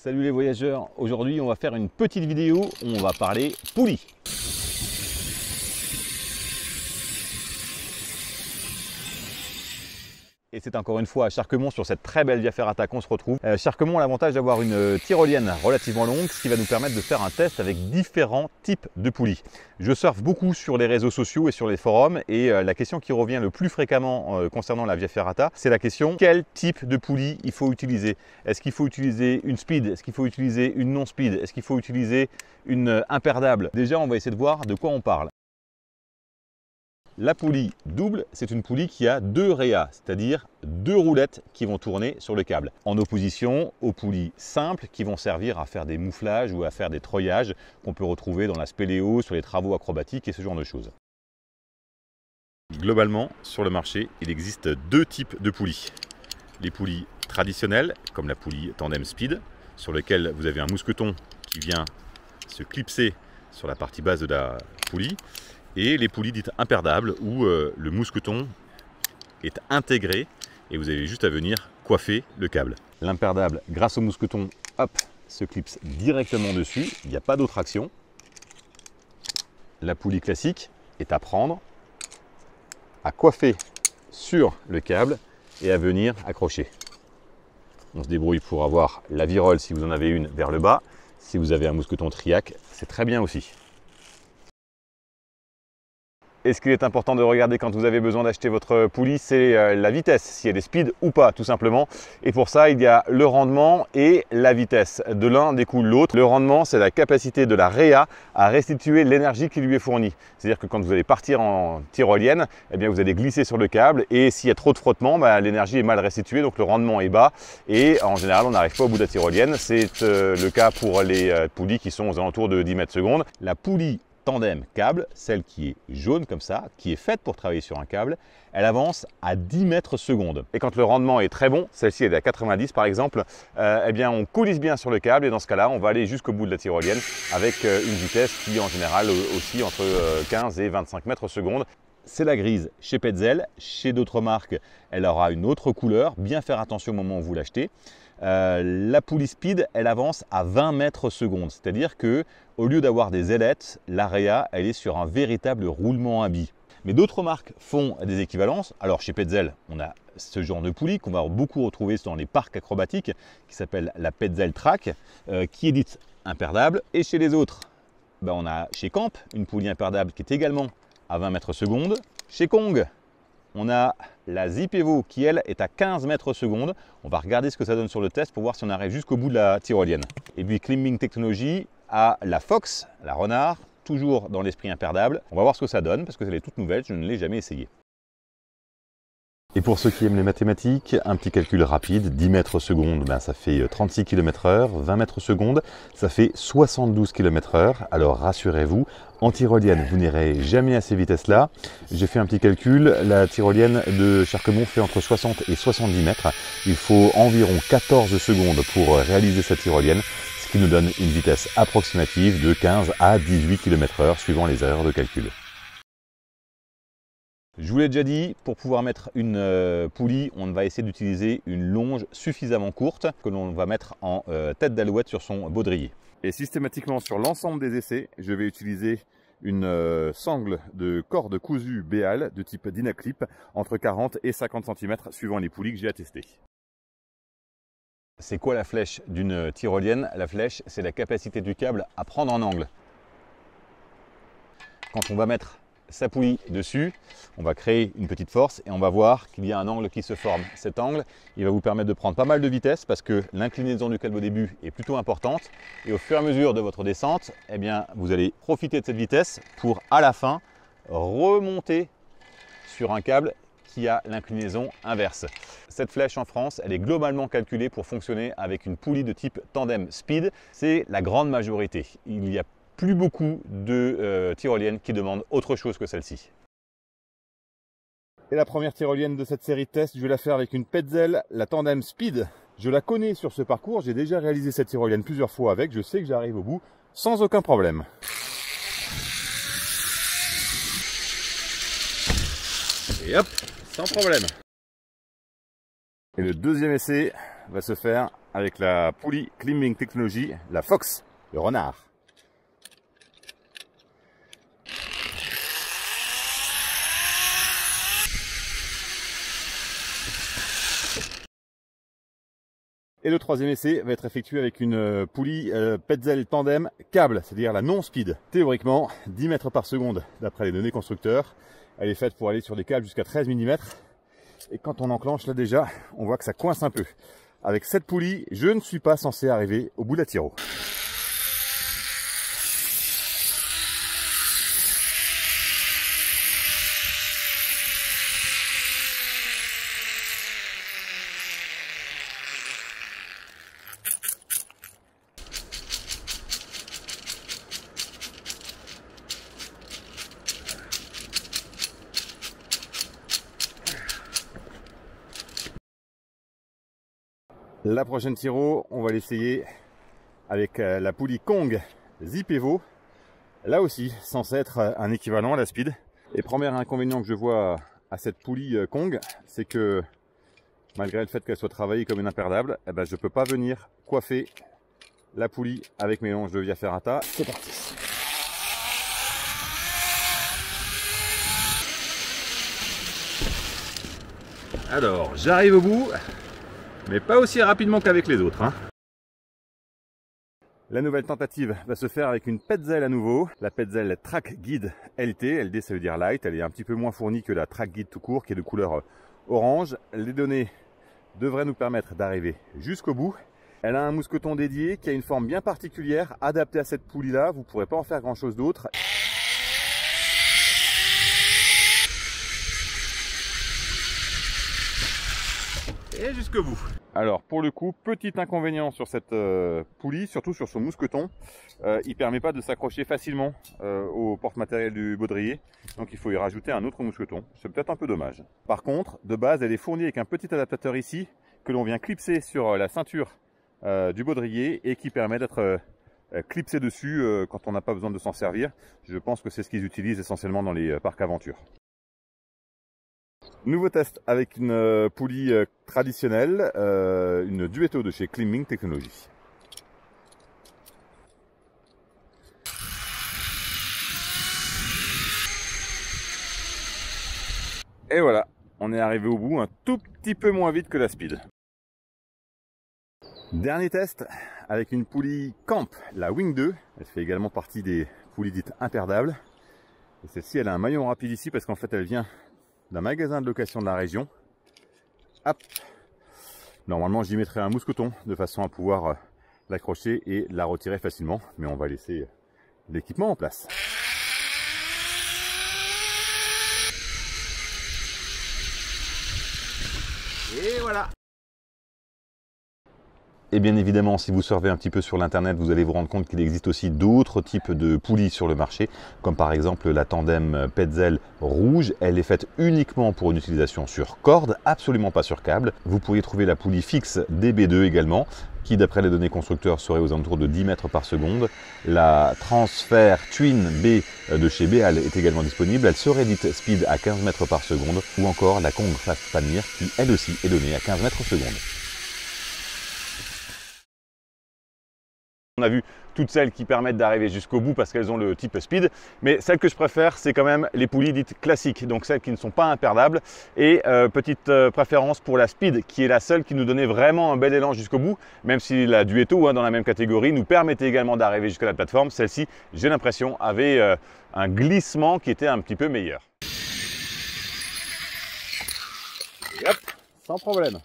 Salut les voyageurs, aujourd'hui on va faire une petite vidéo où on va parler poulie. Et c'est encore une fois à Charquemont sur cette très belle Via Ferrata qu'on se retrouve. Charquemont a l'avantage d'avoir une tyrolienne relativement longue, ce qui va nous permettre de faire un test avec différents types de poulies. Je surfe beaucoup sur les réseaux sociaux et sur les forums et la question qui revient le plus fréquemment concernant la Via Ferrata, c'est la question quel type de poulie il faut utiliser. Est-ce qu'il faut utiliser une speed? Est-ce qu'il faut utiliser une non-speed? Est-ce qu'il faut utiliser une imperdable? Déjà, on va essayer de voir de quoi on parle. La poulie double, c'est une poulie qui a deux rayas, c'est-à-dire deux roulettes qui vont tourner sur le câble, en opposition aux poulies simples qui vont servir à faire des mouflages ou à faire des treuillages qu'on peut retrouver dans la spéléo, sur les travaux acrobatiques et ce genre de choses. Globalement, sur le marché, il existe deux types de poulies. Les poulies traditionnelles, comme la poulie tandem speed, sur lequel vous avez un mousqueton qui vient se clipser sur la partie basse de la poulie, et les poulies dites imperdables où le mousqueton est intégré et vous avez juste à venir coiffer le câble. L'imperdable, grâce au mousqueton, hop, se clipse directement dessus, il n'y a pas d'autre action. La poulie classique est à prendre, à coiffer sur le câble et à venir accrocher. On se débrouille pour avoir la virole si vous en avez une vers le bas. Si vous avez un mousqueton triac, c'est très bien aussi. Et ce qu'il est important de regarder quand vous avez besoin d'acheter votre poulie, c'est la vitesse, si elle est speed ou pas, tout simplement. Et pour ça, il y a le rendement et la vitesse. De l'un découle l'autre. Le rendement, c'est la capacité de la réa à restituer l'énergie qui lui est fournie. C'est-à-dire que quand vous allez partir en tyrolienne, eh bien, vous allez glisser sur le câble et s'il y a trop de frottement, l'énergie est mal restituée, donc le rendement est bas. Et en général, on n'arrive pas au bout de la tyrolienne. C'est le cas pour les poulies qui sont aux alentours de 10 mètres secondes. La poulie tandem câble, celle qui est jaune comme ça, qui est faite pour travailler sur un câble, elle avance à 10 mètres secondes. Et quand le rendement est très bon, celle-ci est à 90 par exemple, eh bien on coulisse bien sur le câble et dans ce cas-là, on va aller jusqu'au bout de la tyrolienne avec une vitesse qui en général aussi entre 15 et 25 mètres secondes. C'est la grise chez Petzl. Chez d'autres marques, elle aura une autre couleur. Bien faire attention au moment où vous l'achetez. La poulie speed, elle avance à 20 mètres secondes. C'est-à-dire que au lieu d'avoir des ailettes, l'AREA, elle est sur un véritable roulement à billes. Mais d'autres marques font des équivalences. Alors chez Petzl, on a ce genre de poulie qu'on va beaucoup retrouver dans les parcs acrobatiques, qui s'appelle la Petzl Track, qui est dite imperdable. Et chez les autres, on a chez Camp une poulie imperdable qui est également à 20 mètres secondes. Chez Kong, on a la Zip Evo qui, elle, est à 15 mètres secondes. On va regarder ce que ça donne sur le test pour voir si on arrive jusqu'au bout de la tyrolienne. Et puis Climbing Technology a la Fox, la Renard, toujours dans l'esprit imperdable. On va voir ce que ça donne parce que elle est toute nouvelle, je ne l'ai jamais essayée. Et pour ceux qui aiment les mathématiques, un petit calcul rapide, 10 mètres secondes, ça fait 36 km/h, 20 mètres secondes, ça fait 72 km/h. Alors rassurez-vous, en tyrolienne, vous n'irez jamais à ces vitesses-là. J'ai fait un petit calcul, la tyrolienne de Charquemont fait entre 60 et 70 mètres. Il faut environ 14 secondes pour réaliser cette tyrolienne, ce qui nous donne une vitesse approximative de 15 à 18 km/h suivant les erreurs de calcul. Je vous l'ai déjà dit, pour pouvoir mettre une poulie, on va essayer d'utiliser une longe suffisamment courte que l'on va mettre en tête d'alouette sur son baudrier. Et systématiquement sur l'ensemble des essais, je vais utiliser une sangle de corde cousue béal de type Dynaclip entre 40 et 50 cm suivant les poulies que j'ai à tester. C'est quoi la flèche d'une tyrolienne? La flèche, c'est la capacité du câble à prendre en angle. Quand on va mettre sa poulie dessus, on va créer une petite force et on va voir qu'il y a un angle qui se forme. Cet angle, il va vous permettre de prendre pas mal de vitesse parce que l'inclinaison du câble au début est plutôt importante et au fur et à mesure de votre descente, eh bien, vous allez profiter de cette vitesse pour à la fin remonter sur un câble qui a l'inclinaison inverse. Cette flèche en France, elle est globalement calculée pour fonctionner avec une poulie de type tandem speed. C'est la grande majorité. Il y a plus beaucoup de tyroliennes qui demandent autre chose que celle-ci. Et la première tyrolienne de cette série de tests, je vais la faire avec une Petzl, la Tandem Speed. Je la connais sur ce parcours, j'ai déjà réalisé cette tyrolienne plusieurs fois avec, je sais que j'arrive au bout sans aucun problème. Et hop, sans problème. Et le deuxième essai, va se faire avec la poulie Climbing Technology, la Fox, le renard. Et le troisième essai va être effectué avec une poulie Petzl tandem câble, c'est-à-dire la non-speed. Théoriquement, 10 mètres par seconde d'après les données constructeurs. Elle est faite pour aller sur des câbles jusqu'à 13 mm. Et quand on enclenche là déjà, on voit que ça coince un peu. Avec cette poulie, je ne suis pas censé arriver au bout de la tiro. La prochaine tiro, on va l'essayer avec la poulie Kong Zip Evo. Là aussi, censé être un équivalent à la speed. Et premier inconvénient que je vois à cette poulie Kong, c'est que malgré le fait qu'elle soit travaillée comme une imperdable, eh ben, je ne peux pas venir coiffer la poulie avec mes longes de Via Ferrata. C'est parti. Alors, j'arrive au bout. Mais pas aussi rapidement qu'avec les autres. La nouvelle tentative va se faire avec une Petzl à nouveau. La Petzl Track Guide LT. LD ça veut dire light. Elle est un petit peu moins fournie que la Track Guide tout court qui est de couleur orange. Les données devraient nous permettre d'arriver jusqu'au bout. Elle a un mousqueton dédié qui a une forme bien particulière adaptée à cette poulie là. Vous ne pourrez pas en faire grand chose d'autre. Et jusqu'au bout. Alors pour le coup, petit inconvénient sur cette poulie, surtout sur son mousqueton, il ne permet pas de s'accrocher facilement au porte-matériel du baudrier, donc il faut y rajouter un autre mousqueton. C'est peut-être un peu dommage. Par contre, de base, elle est fournie avec un petit adaptateur ici que l'on vient clipser sur la ceinture du baudrier et qui permet d'être clipsé dessus quand on n'a pas besoin de s'en servir. Je pense que c'est ce qu'ils utilisent essentiellement dans les parcs aventures. Nouveau test avec une poulie traditionnelle, une Duetto de chez Climbing Technology. Et voilà, on est arrivé au bout un tout petit peu moins vite que la speed. Dernier test avec une poulie Camp, la Wing 2. Elle fait également partie des poulies dites imperdables. Et celle-ci, elle a un maillon rapide ici parce qu'en fait elle vient d'un magasin de location de la région. Hop. Normalement j'y mettrai un mousqueton de façon à pouvoir l'accrocher et la retirer facilement, mais on va laisser l'équipement en place. Et voilà. Et bien évidemment, si vous surfez un petit peu sur l'internet, vous allez vous rendre compte qu'il existe aussi d'autres types de poulies sur le marché, comme par exemple la tandem Petzl rouge. Elle est faite uniquement pour une utilisation sur corde, absolument pas sur câble. Vous pourriez trouver la poulie fixe DB2 également, qui d'après les données constructeurs serait aux alentours de 10 mètres par seconde. La Transfer Twin B de chez Béal est également disponible. Elle serait dite speed à 15 mètres par seconde, ou encore la Kong Fast Panir qui elle aussi est donnée à 15 mètres seconde. On a vu toutes celles qui permettent d'arriver jusqu'au bout parce qu'elles ont le type speed, mais celles que je préfère, c'est quand même les poulies dites classiques, donc celles qui ne sont pas imperdables. Et petite préférence pour la speed, qui est la seule qui nous donnait vraiment un bel élan jusqu'au bout, même si la Duetto, dans la même catégorie, nous permettait également d'arriver jusqu'à la plateforme. Celle-ci, j'ai l'impression, avait un glissement qui était un petit peu meilleur. Et hop, sans problème.